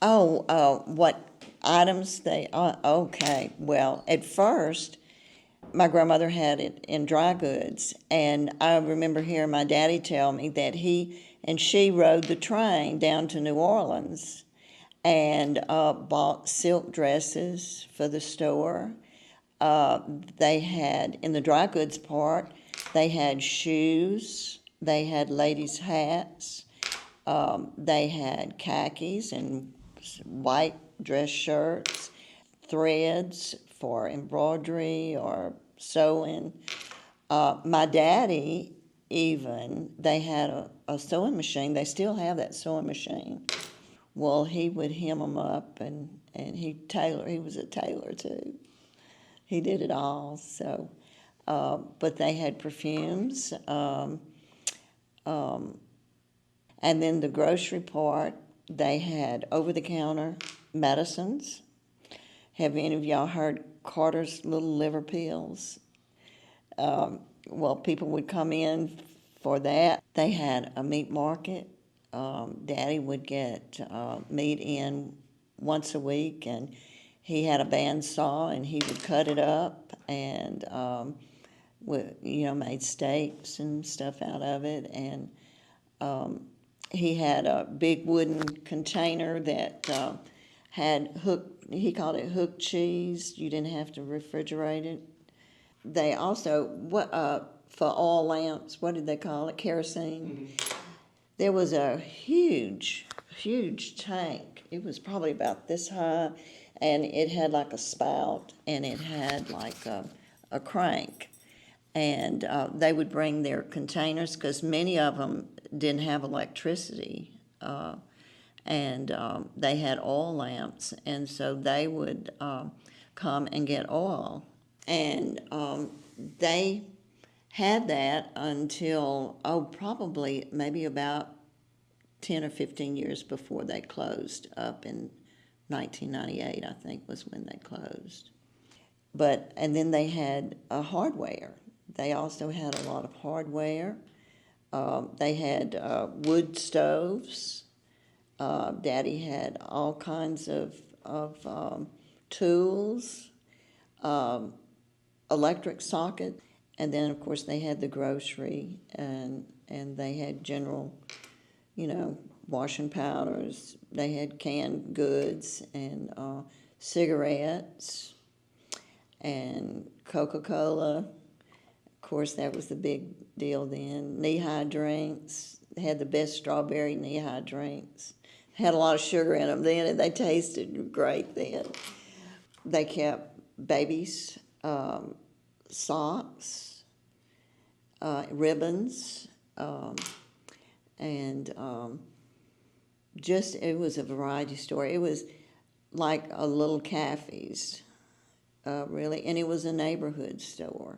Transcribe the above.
Oh, what items they, okay. Well, at first, my grandmother had it in dry goods, and I remember hearing my daddy tell me that he and she rode the train down to New Orleans and bought silk dresses for the store. They had, in the dry goods part, they had shoes, they had ladies' hats, they had khakis and white dress shirts, threads for embroidery or sewing. My daddy, even, they had a sewing machine. They still have that sewing machine. Well, he would hem them up, and he was a tailor too. He did it all. So, but they had perfumes, and then the grocery part, they had over-the-counter medicines. Have any of y'all heard Carter's little liver pills? Well, people would come in for that. They had a meat market. Daddy would get meat in once a week, and he had a bandsaw, and he would cut it up and made steaks and stuff out of it. And he had a big wooden container that had he called it hook cheese. You didn't have to refrigerate it. They also, for oil lamps, what did they call it? Kerosene. Mm-hmm. There was a huge, huge tank. It was probably about this high, and it had like a spout, and it had like a crank. And they would bring their containers, because many of them didn't have electricity. And they had oil lamps, and so they would come and get oil. And they had that until, probably maybe about 10 or 15 years before they closed up in 1998, I think, was when they closed. And then they had hardware. They also had a lot of hardware. They had wood stoves. Daddy had all kinds of tools, electric socket, and then of course they had the grocery, and they had general, washing powders. They had canned goods and cigarettes and Coca-Cola. Of course, that was the big deal then. Nehi drinks. They had the best strawberry Nehi drinks. Had a lot of sugar in them then, and they tasted great then. They kept babies' socks, ribbons, and it was a variety store. It was like a little cafes, really, and it was a neighborhood store.